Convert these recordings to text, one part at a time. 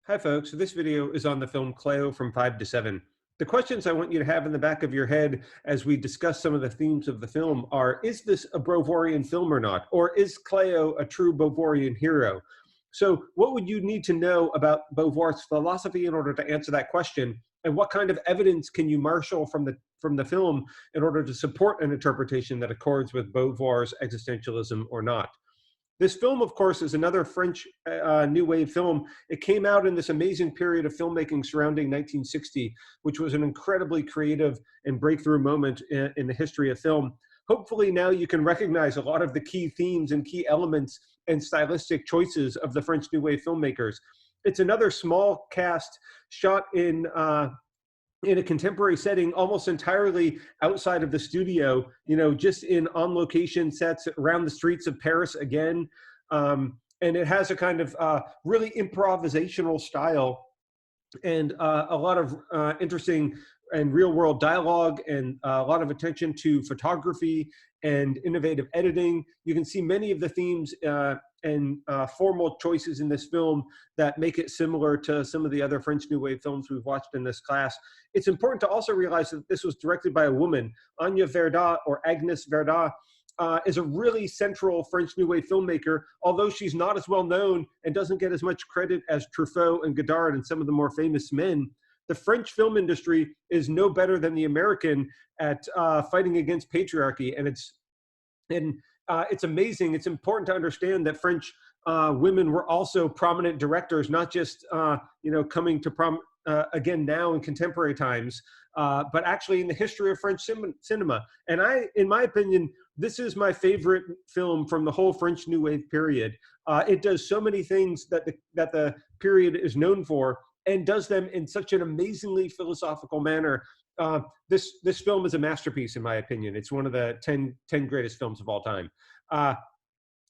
Hi, folks. So this video is on the film Cleo from 5 to 7. The questions I want you to have in the back of your head as we discuss some of the themes of the film are, is this a Bovorian film or not? Or is Cleo a true Bovorian hero? So what would you need to know about Beauvoir's philosophy in order to answer that question? And what kind of evidence can you marshal from the film in order to support an interpretation that accords with Beauvoir's existentialism or not? This film, of course, is another French New Wave film. It came out in this amazing period of filmmaking surrounding 1960, which was an incredibly creative and breakthrough moment in the history of film. Hopefully now you can recognize a lot of the key themes and key elements and stylistic choices of the French New Wave filmmakers. It's another small cast shot in a contemporary setting, almost entirely outside of the studio, just in on location sets around the streets of Paris again. And it has a kind of really improvisational style and a lot of interesting and real world dialogue and a lot of attention to photography and innovative editing. You can see many of the themes and formal choices in this film that make it similar to some of the other French New Wave films we've watched in this class. It's important to also realize that this was directed by a woman. Anya Verda, or Agnes Verda, is a really central French New Wave filmmaker, although she's not as well known and doesn't get as much credit as Truffaut and Godard and some of the more famous men. The French film industry is no better than the American at fighting against patriarchy, and it's amazing. It's important to understand that French women were also prominent directors, not just coming to again now in contemporary times, but actually in the history of French cinema. And in my opinion, this is my favorite film from the whole French New Wave period. It does so many things that the period is known for, and does them in such an amazingly philosophical manner. This film is a masterpiece, in my opinion. It's one of the 10 greatest films of all time.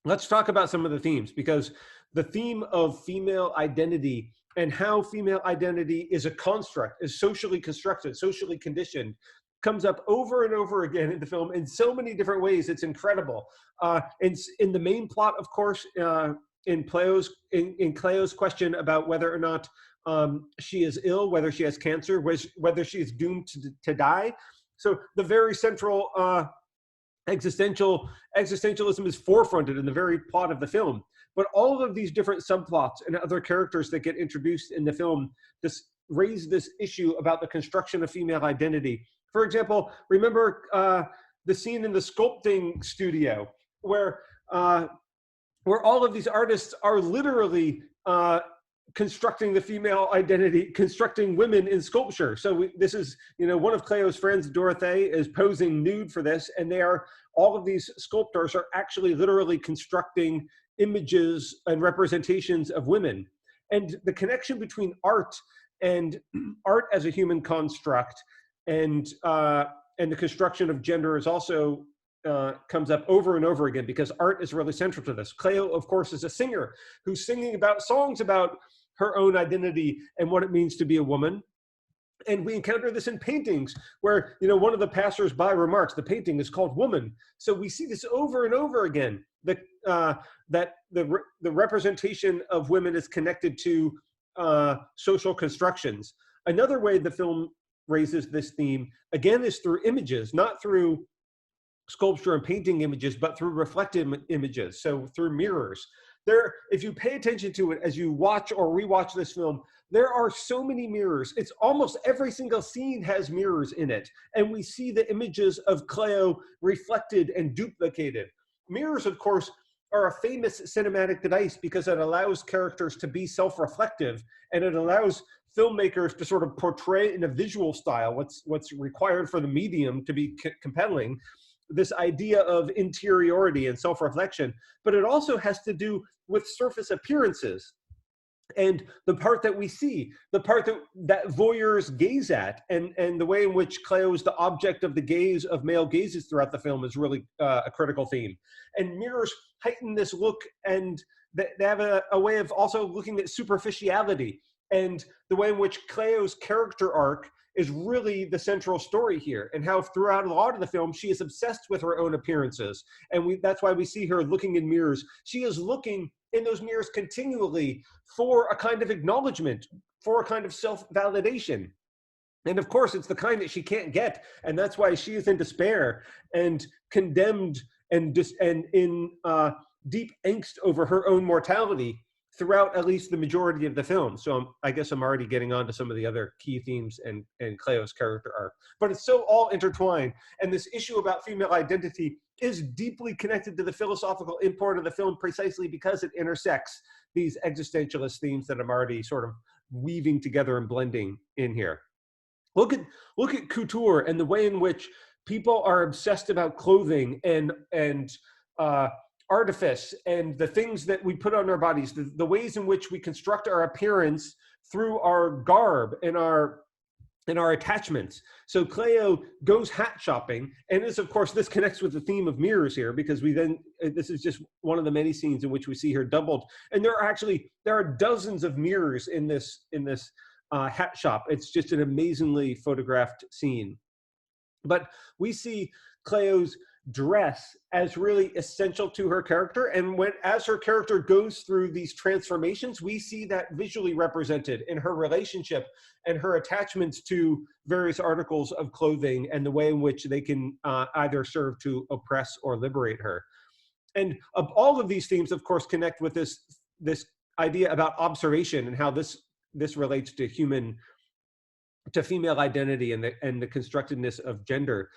Let's talk about some of the themes, because the theme of female identity and how female identity is a construct, is socially constructed, socially conditioned, comes up over and over again in the film in so many different ways. It's incredible. In the main plot, of course, in Cleo's question about whether or not she is ill, whether she has cancer, whether she is doomed to die. So the very central existentialism is forefronted in the very plot of the film. But all of these different subplots and other characters that get introduced in the film just raise this issue about the construction of female identity. For example, remember the scene in the sculpting studio where all of these artists are literally constructing the female identity, constructing women in sculpture. So this is, one of Cleo's friends, Dorothée, is posing nude for this, and all of these sculptors are actually literally constructing images and representations of women. And the connection between art and art as a human construct and the construction of gender is also comes up over and over again, because art is really central to this. Cleo, of course, is a singer who's singing about songs about her own identity and what it means to be a woman. And we encounter this in paintings where, one of the passers-by remarks, the painting is called Woman. So we see this over and over again, that the representation of women is connected to social constructions. Another way the film raises this theme, again, is through images, not through sculpture and painting images, but through reflective images, so through mirrors. If you pay attention to it as you watch or rewatch this film, there are so many mirrors. It's almost every single scene has mirrors in it. And we see the images of Cleo reflected and duplicated. Mirrors, of course, are a famous cinematic device because it allows characters to be self-reflective, and it allows filmmakers to sort of portray in a visual style what's required for the medium to be compelling, this idea of interiority and self-reflection. But it also has to do with surface appearances and the part that we see, the part that voyeurs gaze at, and the way in which Cleo is the object of the gaze of male gazes throughout the film is really a critical theme. And mirrors heighten this look, and they have a way of also looking at superficiality and the way in which Cleo's character arc is really the central story here, and how throughout a lot of the film, she is obsessed with her own appearances. And that's why we see her looking in mirrors. She is looking in those mirrors continually for a kind of acknowledgement, for a kind of self-validation. And of course, it's the kind that she can't get, and that's why she is in despair and condemned and in deep angst over her own mortality throughout at least the majority of the film. So I guess I'm already getting on to some of the other key themes and Cleo's character arc. But it's so all intertwined, and this issue about female identity is deeply connected to the philosophical import of the film precisely because it intersects these existentialist themes that I'm already sort of weaving together and blending in here. Look at couture and the way in which people are obsessed about clothing and artifice and the things that we put on our bodies, the ways in which we construct our appearance through our garb and our attachments. So Cleo goes hat shopping, and this connects with the theme of mirrors here, because this is just one of the many scenes in which we see her doubled. And there are dozens of mirrors in this hat shop. It's just an amazingly photographed scene. But we see Cleo's dress as really essential to her character, and as her character goes through these transformations, we see that visually represented in her relationship and her attachments to various articles of clothing and the way in which they can either serve to oppress or liberate her. And all of these themes, of course, connect with this idea about observation and how this relates to female identity and the constructedness of gender.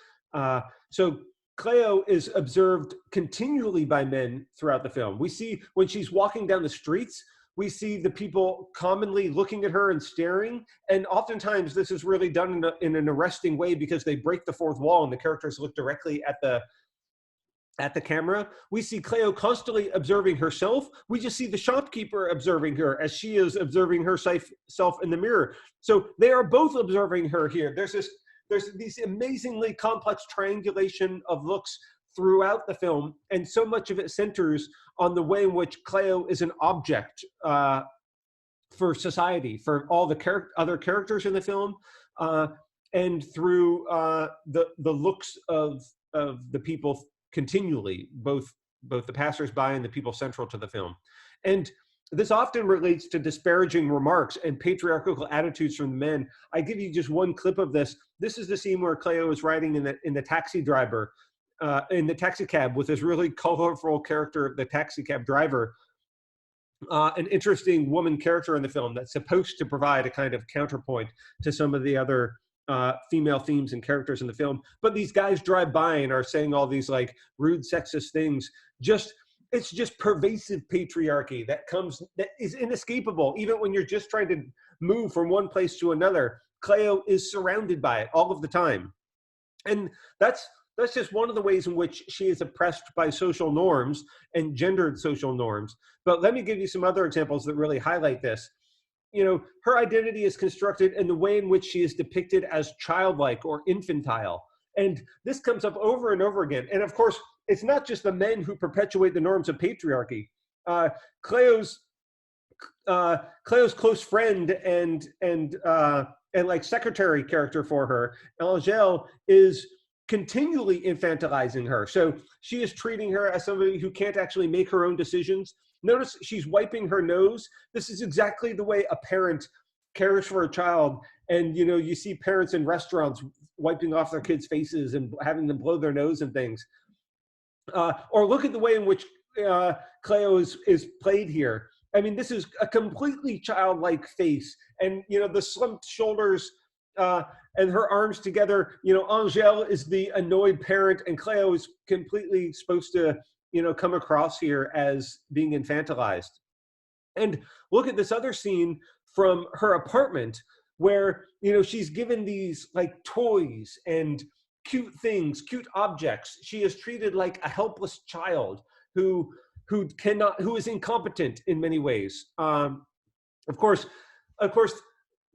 So Cleo is observed continually by men throughout the film. We see when she's walking down the streets, we see the people commonly looking at her and staring. And oftentimes this is really done in an arresting way because they break the fourth wall and the characters look directly at the camera. We see Cleo constantly observing herself. We just see the shopkeeper observing her as she is observing herself in the mirror. So they are both observing her here. There's these amazingly complex triangulation of looks throughout the film, and so much of it centers on the way in which Cleo is an object for society, for all the other characters in the film, and through the looks of the people continually, both the passersby and the people central to the film. And this often relates to disparaging remarks and patriarchal attitudes from the men. I give you just one clip of this. This is the scene where Cleo is riding in the taxi cab with this really colorful character, the taxi cab driver, an interesting woman character in the film that's supposed to provide a kind of counterpoint to some of the other female themes and characters in the film. But these guys drive by and are saying all these like rude sexist things. It's just pervasive patriarchy that is inescapable. Even when you're just trying to move from one place to another, Cleo is surrounded by it all of the time. And that's just one of the ways in which she is oppressed by social norms and gendered social norms. But let me give you some other examples that really highlight this. You know, her identity is constructed in the way in which she is depicted as childlike or infantile. And this comes up over and over again. And of course, it's not just the men who perpetuate the norms of patriarchy. Cleo's close friend and like secretary character for her, Angèle, is continually infantilizing her. So she is treating her as somebody who can't actually make her own decisions. Notice she's wiping her nose. This is exactly the way a parent cares for a child. And you know, you see parents in restaurants wiping off their kids' faces and having them blow their nose and things. Or look at the way in which Cleo is played here. I mean, this is a completely childlike face, and you know, the slumped shoulders and her arms together. You know, Angèle is the annoyed parent, and Cleo is completely supposed to, you know, come across here as being infantilized. And look at this other scene from her apartment where, you know, she's given these like toys and cute things, cute objects. She is treated like a helpless child who is incompetent in many ways. Of course,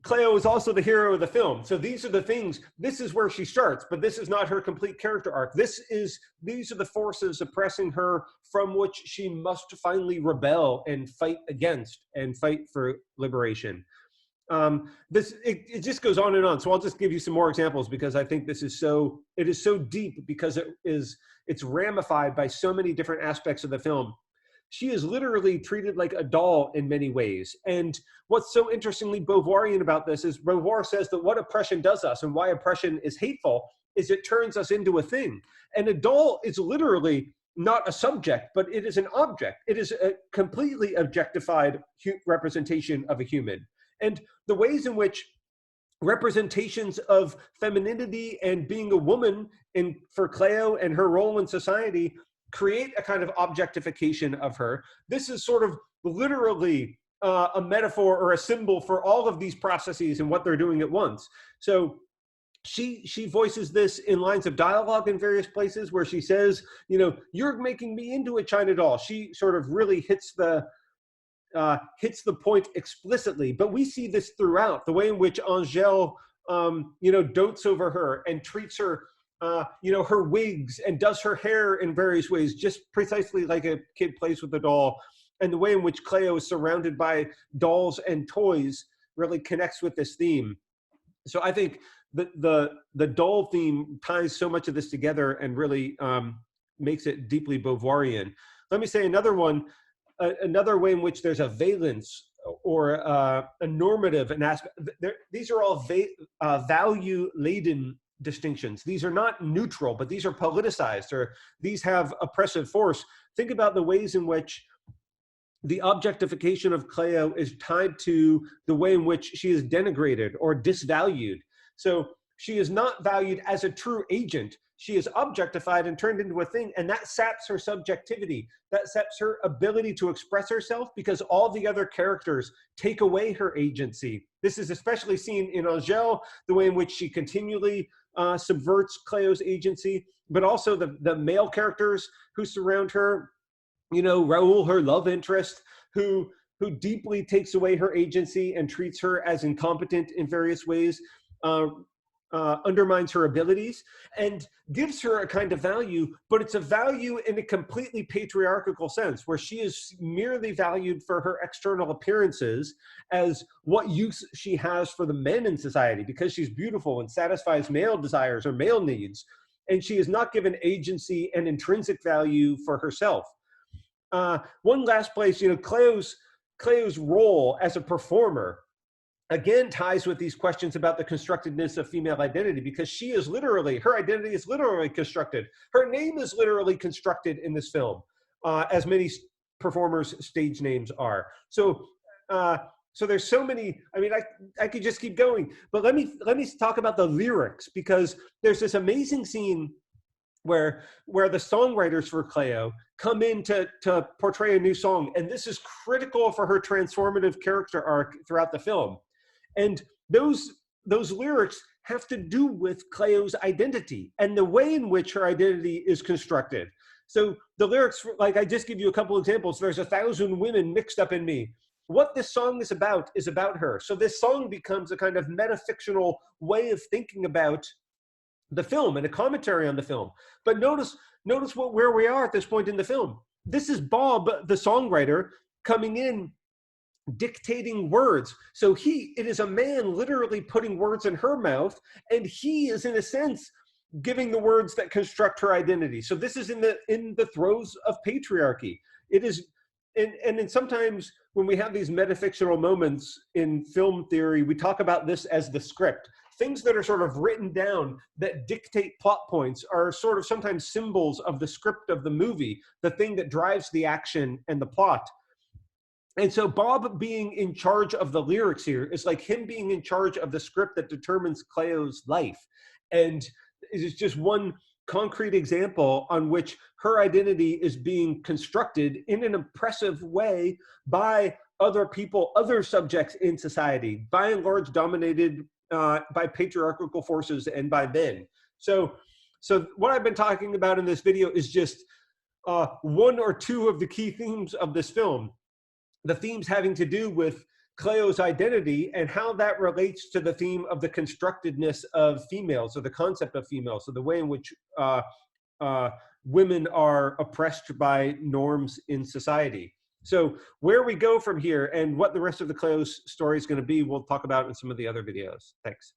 Cleo is also the hero of the film. So these are the things, this is where she starts, but this is not her complete character arc. These are the forces oppressing her from which she must finally rebel and fight against and fight for liberation. It just goes on and on. So I'll just give you some more examples because I think it is so deep because it's ramified by so many different aspects of the film. she is literally treated like a doll in many ways. And what's so interestingly Beauvoirian about this is Beauvoir says that what oppression does us and why oppression is hateful is it turns us into a thing. And a doll is literally not a subject, but it is an object. It is a completely objectified representation of a human. And the ways in which representations of femininity and being a woman for Cleo and her role in society create a kind of objectification of her. This is sort of literally a metaphor or a symbol for all of these processes and what they're doing at once. So she voices this in lines of dialogue in various places where she says, you know, you're making me into a China doll. She sort of really hits the point explicitly, but we see this throughout the way in which Angèle, you know, dotes over her and treats her, you know, her wigs and does her hair in various ways, just precisely like a kid plays with a doll. And the way in which Cleo is surrounded by dolls and toys really connects with this theme. So I think the doll theme ties so much of this together and really makes it deeply Beauvoirian. Let me say another one. Another way in which there's a valence or a normative an aspect. These are all value-laden distinctions. These are not neutral, but these are politicized, or these have oppressive force. Think about the ways in which the objectification of Cleo is tied to the way in which she is denigrated or disvalued. So she is not valued as a true agent. She is objectified and turned into a thing, and that saps her subjectivity. That saps her ability to express herself because all the other characters take away her agency. This is especially seen in Angèle, the way in which she continually subverts Cleo's agency, but also the male characters who surround her. You know, Raoul, her love interest, who deeply takes away her agency and treats her as incompetent in various ways. Undermines her abilities and gives her a kind of value, but it's a value in a completely patriarchal sense, where she is merely valued for her external appearances as what use she has for the men in society, because she's beautiful and satisfies male desires or male needs, and she is not given agency and intrinsic value for herself. One last place, you know, Cleo's role as a performer again ties with these questions about the constructedness of female identity, because she is literally, her identity is literally constructed. Her name is literally constructed in this film, as many performers' stage names are. So there's so many, I mean, I could just keep going, but let me talk about the lyrics, because there's this amazing scene where the songwriters for Cleo come in to portray a new song, and this is critical for her transformative character arc throughout the film. And those lyrics have to do with Cleo's identity and the way in which her identity is constructed. So the lyrics, like I just give you a couple examples. There's 1,000 women mixed up in me. What this song is about her. So this song becomes a kind of metafictional way of thinking about the film and a commentary on the film. But notice where we are at this point in the film. This is Bob, the songwriter, coming in dictating words. So it is a man literally putting words in her mouth, and he is in a sense giving the words that construct her identity. So this is in the throes of patriarchy. It is, and sometimes when we have these metafictional moments in film theory, we talk about this as the script. Things that are sort of written down that dictate plot points are sort of sometimes symbols of the script of the movie, the thing that drives the action and the plot. And so Bob being in charge of the lyrics here is like him being in charge of the script that determines Cleo's life. And it is just one concrete example on which her identity is being constructed in an oppressive way by other people, other subjects in society, by and large dominated by patriarchal forces and by men. So what I've been talking about in this video is just one or two of the key themes of this film. The themes having to do with Cleo's identity and how that relates to the theme of the constructedness of females, or the concept of females, so the way in which women are oppressed by norms in society. So where we go from here and what the rest of the Cleo's story is going to be, we'll talk about in some of the other videos. Thanks.